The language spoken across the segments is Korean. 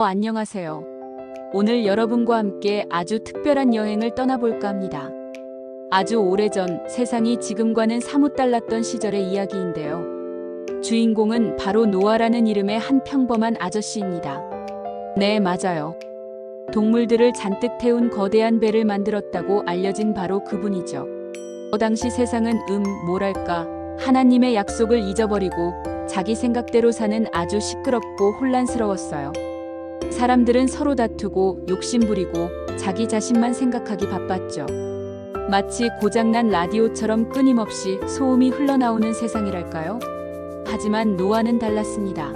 안녕하세요. 오늘 여러분과 함께 아주 특별한 여행을 떠나볼까 합니다. 아주 오래전 세상이 지금과는 사뭇 달랐던 시절의 이야기인데요. 주인공은 바로 노아라는 이름의 한 평범한 아저씨입니다. 네, 맞아요. 동물들을 잔뜩 태운 거대한 배를 만들었다고 알려진 바로 그분이죠. 당시 세상은 뭐랄까, 하나님의 약속을 잊어버리고 자기 생각대로 사는 아주 시끄럽고 혼란스러웠어요. 사람들은 서로 다투고 욕심부리고 자기 자신만 생각하기 바빴죠. 마치 고장난 라디오처럼 끊임없이 소음이 흘러나오는 세상이랄까요? 하지만 노아는 달랐습니다.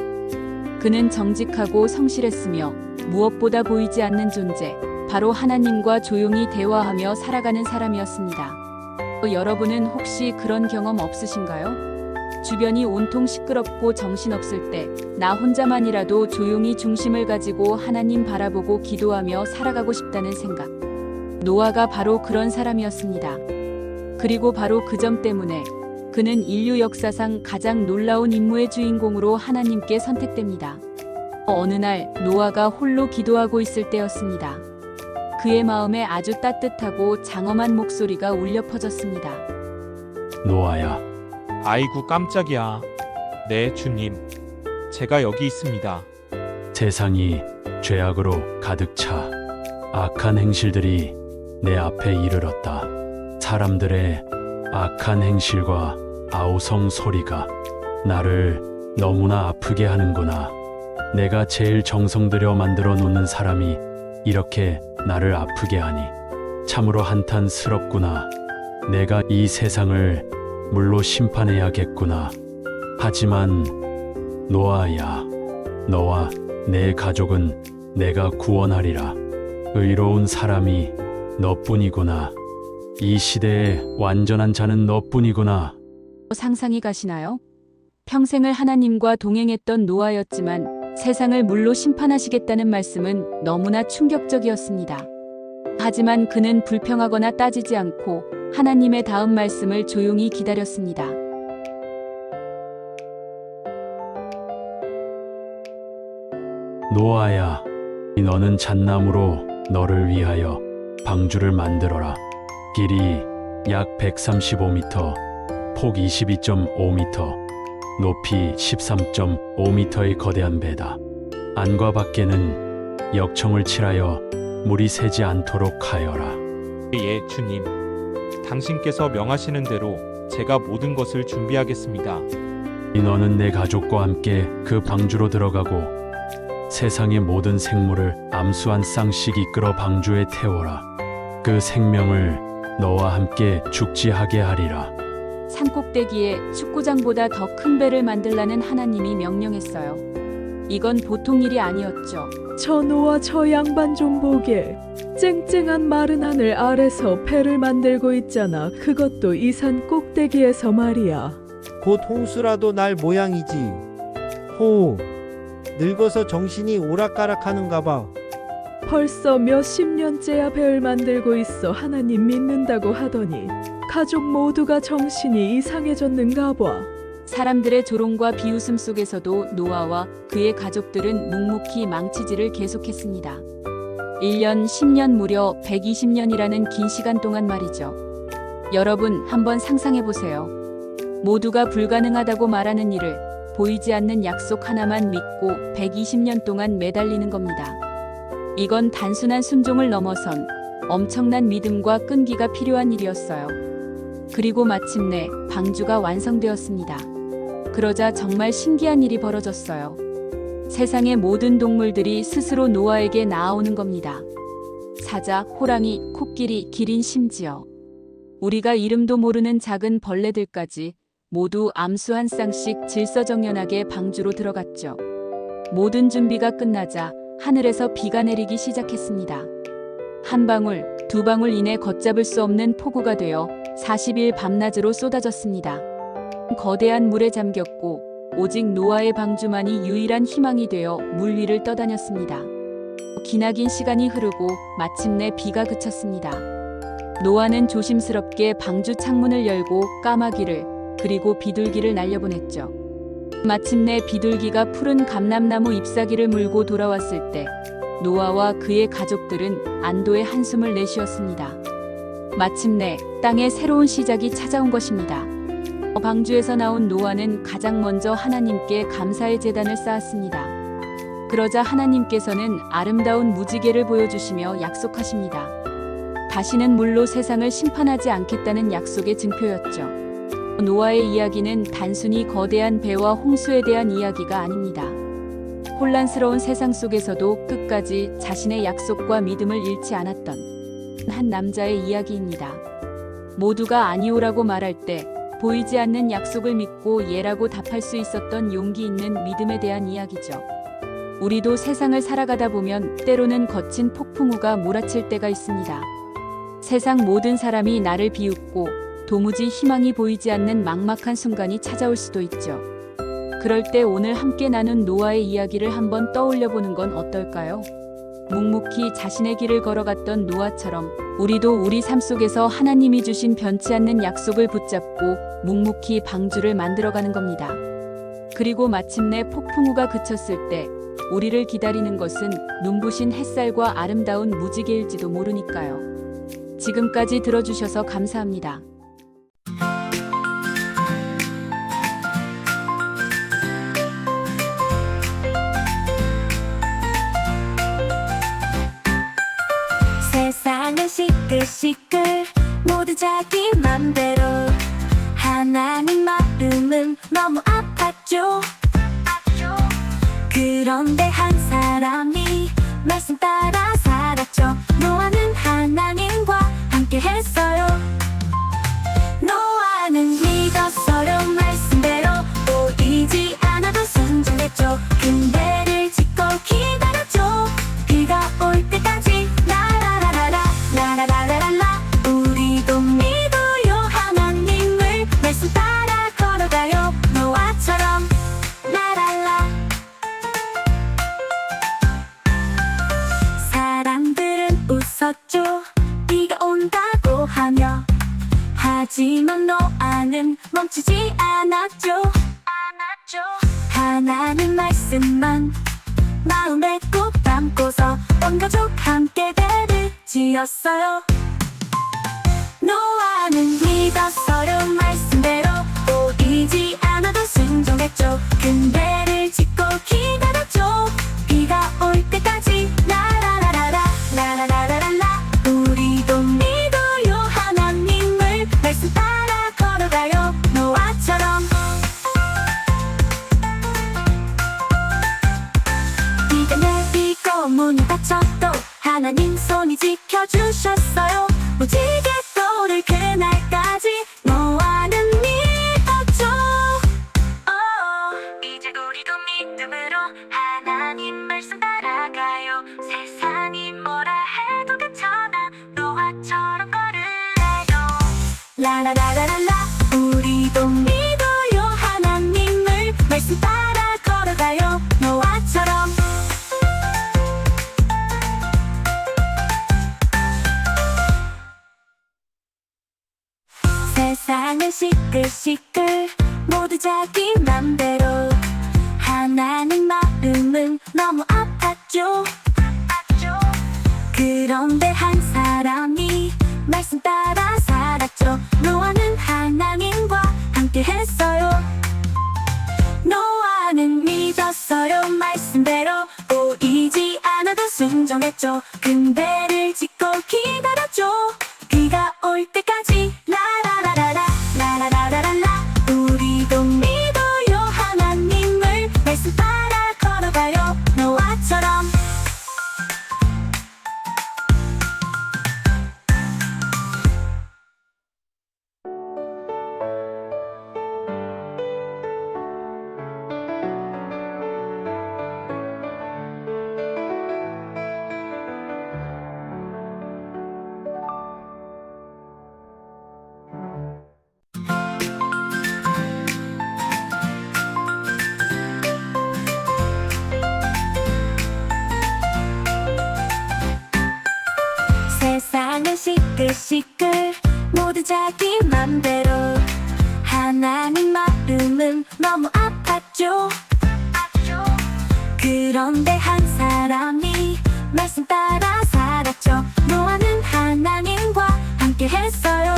그는 정직하고 성실했으며 무엇보다 보이지 않는 존재, 바로 하나님과 조용히 대화하며 살아가는 사람이었습니다. 여러분은 혹시 그런 경험 없으신가요? 주변이 온통 시끄럽고 정신없을 때 나 혼자만이라도 조용히 중심을 가지고 하나님 바라보고 기도하며 살아가고 싶다는 생각. 노아가 바로 그런 사람이었습니다. 그리고 바로 그 점 때문에 그는 인류 역사상 가장 놀라운 임무의 주인공으로 하나님께 선택됩니다. 어느 날 노아가 홀로 기도하고 있을 때였습니다. 그의 마음에 아주 따뜻하고 장엄한 목소리가 울려 퍼졌습니다. 노아야, 아이고 깜짝이야. 네, 주님. 제가 여기 있습니다. 세상이 죄악으로 가득 차 악한 행실들이 내 앞에 이르렀다. 사람들의 악한 행실과 아우성 소리가 나를 너무나 아프게 하는구나. 내가 제일 정성 들여 만들어 놓는 사람이 이렇게 나를 아프게 하니 참으로 한탄스럽구나. 내가 이 세상을 물로 심판해야겠구나. 하지만 노아야, 너와 내 가족은 내가 구원하리라. 의로운 사람이 너뿐이구나. 이 시대의 완전한 자는 너뿐이구나. 상상이 가시나요? 평생을 하나님과 동행했던 노아였지만 세상을 물로 심판하시겠다는 말씀은 너무나 충격적이었습니다. 하지만 그는 불평하거나 따지지 않고 하나님의 다음 말씀을 조용히 기다렸습니다. 노아야, 너는 잣나무로 너를 위하여 방주를 만들어라. 길이 약 135m, 폭 22.5m, 높이 13.5m의 거대한 배다. 안과 밖에는 역청을 칠하여 물이 새지 않도록 하여라. 예, 주님. 당신께서 명하시는 대로 제가 모든 것을 준비하겠습니다. 너는 내 가족과 함께 그 방주로 들어가고 세상의 모든 생물을 암수 한 쌍씩 이끌어 방주에 태워라. 그 생명을 너와 함께 죽지하게 하리라. 산꼭대기에 축구장보다 더 큰 배를 만들라는 하나님이 명령했어요. 이건 보통 일이 아니었죠. 저 노아 저 양반 좀 보게. 쨍쨍한 마른 하늘 아래서 배를 만들고 있잖아. 그것도 이 산 꼭대기에서 말이야. 곧 홍수라도 날 모양이지. 호, 늙어서 정신이 오락가락하는가 봐. 벌써 몇십 년째야 배를 만들고 있어. 하나님 믿는다고 하더니 가족 모두가 정신이 이상해졌는가 봐. 사람들의 조롱과 비웃음 속에서도 노아와 그의 가족들은 묵묵히 망치질을 계속했습니다. 1년, 10년, 무려 120년이라는 긴 시간 동안 말이죠. 여러분, 한번 상상해보세요. 모두가 불가능하다고 말하는 일을 보이지 않는 약속 하나만 믿고 120년 동안 매달리는 겁니다. 이건 단순한 순종을 넘어선 엄청난 믿음과 끈기가 필요한 일이었어요. 그리고 마침내 방주가 완성되었습니다. 그러자 정말 신기한 일이 벌어졌어요. 세상의 모든 동물들이 스스로 노아에게 나아오는 겁니다. 사자, 호랑이, 코끼리, 기린, 심지어 우리가 이름도 모르는 작은 벌레들까지 모두 암수 한 쌍씩 질서정연하게 방주로 들어갔죠. 모든 준비가 끝나자 하늘에서 비가 내리기 시작했습니다. 한 방울, 두 방울 이내 걷잡을 수 없는 폭우가 되어 40일 밤낮으로 쏟아졌습니다. 거대한 물에 잠겼고 오직 노아의 방주만이 유일한 희망이 되어 물 위를 떠다녔습니다. 기나긴 시간이 흐르고 마침내 비가 그쳤습니다. 노아는 조심스럽게 방주 창문을 열고 까마귀를 그리고 비둘기를 날려보냈죠. 마침내 비둘기가 푸른 감람나무 잎사귀를 물고 돌아왔을 때 노아와 그의 가족들은 안도의 한숨을 내쉬었습니다. 마침내 땅에 새로운 시작이 찾아온 것입니다. 방주에서 나온 노아는 가장 먼저 하나님께 감사의 제단을 쌓았습니다. 그러자 하나님께서는 아름다운 무지개를 보여주시며 약속하십니다. 다시는 물로 세상을 심판하지 않겠다는 약속의 증표였죠. 노아의 이야기는 단순히 거대한 배와 홍수에 대한 이야기가 아닙니다. 혼란스러운 세상 속에서도 끝까지 자신의 약속과 믿음을 잃지 않았던 한 남자의 이야기입니다. 모두가 아니오라고 말할 때 보이지 않는 약속을 믿고 예라고 답할 수 있었던 용기 있는 믿음에 대한 이야기죠. 우리도 세상을 살아가다 보면 때로는 거친 폭풍우가 몰아칠 때가 있습니다. 세상 모든 사람이 나를 비웃고 도무지 희망이 보이지 않는 막막한 순간이 찾아올 수도 있죠. 그럴 때 오늘 함께 나눈 노아의 이야기를 한번 떠올려 보는 건 어떨까요? 묵묵히 자신의 길을 걸어갔던 노아처럼 우리도 우리 삶 속에서 하나님이 주신 변치 않는 약속을 붙잡고 묵묵히 방주를 만들어가는 겁니다. 그리고 마침내 폭풍우가 그쳤을 때 우리를 기다리는 것은 눈부신 햇살과 아름다운 무지개일지도 모르니까요. 지금까지 들어주셔서 감사합니다. 세상은 시끌시끌 모두 자기 맘대로 하나님 마음은 너무 아팠죠. 그런데 한 사람이 말씀 따라 살았죠. 노아는 하나님과 함께 했어요. 노아는 믿었어요. 말씀대로 보이지 않아도 순종했죠. 근데를 짓고 기다렸죠. 비가 올 때까지 라라라라라 우리도 믿어요. 하나님을 말씀 따라 걸어가요. 노아처럼 라랄라. 사람들은 웃었죠. 비가 온다고 하며 하지만 노아는 멈추지 않았죠. 하나님 말씀만 마음에 꼭 담고서 온 가족 함께 배를 지었어요. 노아는 믿었어요. 말씀대로 보이지 않아도 순종했죠. 근데를 짓고 기다렸죠. 비가 올 때까지 라라라라라 우리도 믿어요. 하나님을 말씀 따라 걸어가요. 노아처럼. 비가 내리고 문이 닫혀도 하나님 손이 지켜주셨어요. 무지개돌을 그날까지 노아는 믿었죠. 이제 우리도 믿음으로 하나님 말씀 따라가요. 세상이 뭐라 해도 괜찮아. 노아처럼 걸을래요. 라라라라라 우리도 믿어요. 하나님을 말씀 따라 걸어가요. 노아처럼. 세상은 시끌시끌 모두 자기 맘대로 하나님 마음은 너무 아팠죠. 그런데 한 사람이 말씀 따라 살았죠. 노아는 하나님과 함께 했어요. 노아는 믿었어요. 말씀대로 보이지 않아도 순종했죠. 근데를 짓고 기다렸죠. 비가 올 때까지 라라라라라 라라라라라 우리도 믿어요. 하나님을 말씀 따라 걸어가요. 노아처럼. 세상은 시끌시끌 모두 자기 맘대로 하나님 마음은 너무 아팠죠. 알았죠. 그런데 한 사람이 말씀 따라 살았죠. 노아는 하나님과 함께 했어요.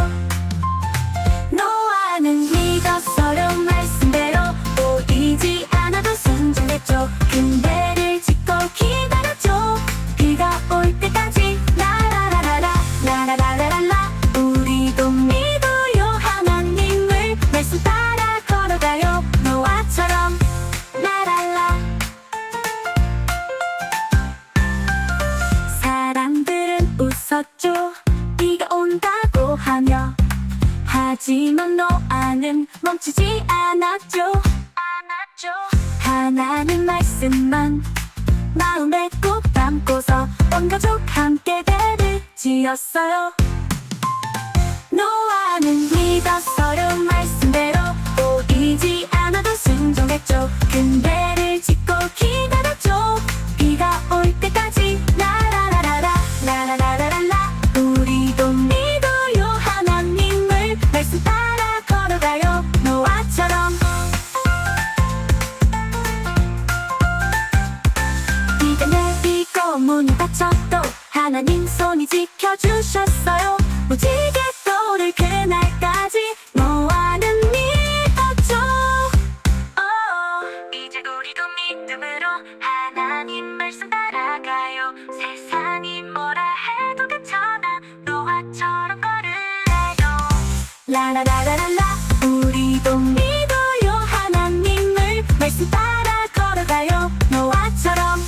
노아는 믿었어요. 말씀대로 보이지 않아도 순종했죠. 근데를 짓고 기다렸죠. 비가 올 때까지 라라라라라 라라라라라. 우리도 믿어요. 하나님을 말씀 따라 걸어가요. 노아처럼 라랄라. 사람들은 웃었죠. 비가 온다고 하며. 하지만 노아는 멈추지 않았죠. 하나님 말씀만 마음에 꼭 담고서 온 가족 함께 배를 지었어요. 노아는 믿었어요. 말씀대로 보이지 않아도 순종했죠. 근데를 짓고 기다렸죠. 비가 올 때까지 라라라라라 라라라라라. 우리도 믿어요. 하나님을 말씀 따라 걸어가요. 노아처럼. 비가 내리고 문이 닫혀도 하나님 손이 지켜주셨어요. 무지갯돌을 그날까지 노아는 믿었죠. 이제 우리도 믿음으로 하나님 말씀 따라가요. 세상이 뭐라 해도 괜찮아. 노아처럼 걸으래요. 라라라라라. 우리도 믿어요. 하나님을 말씀 따라 걸어가요. 노아처럼.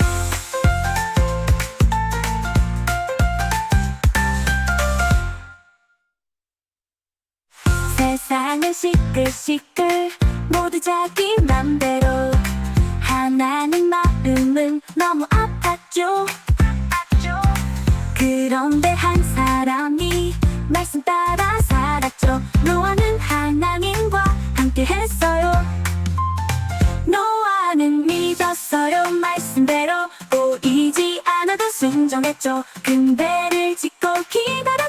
세상은 시끌시끌 모두 자기 맘대로. 하나님 마음은 너무 아팠죠. 그런데 한 사람이 말씀 따라 살았죠. 노아는 하나님과 함께 했어요. 노아는 믿었어요. 말씀대로 보이지 않아도 순종했죠. 근데를 짓고 기다렸죠.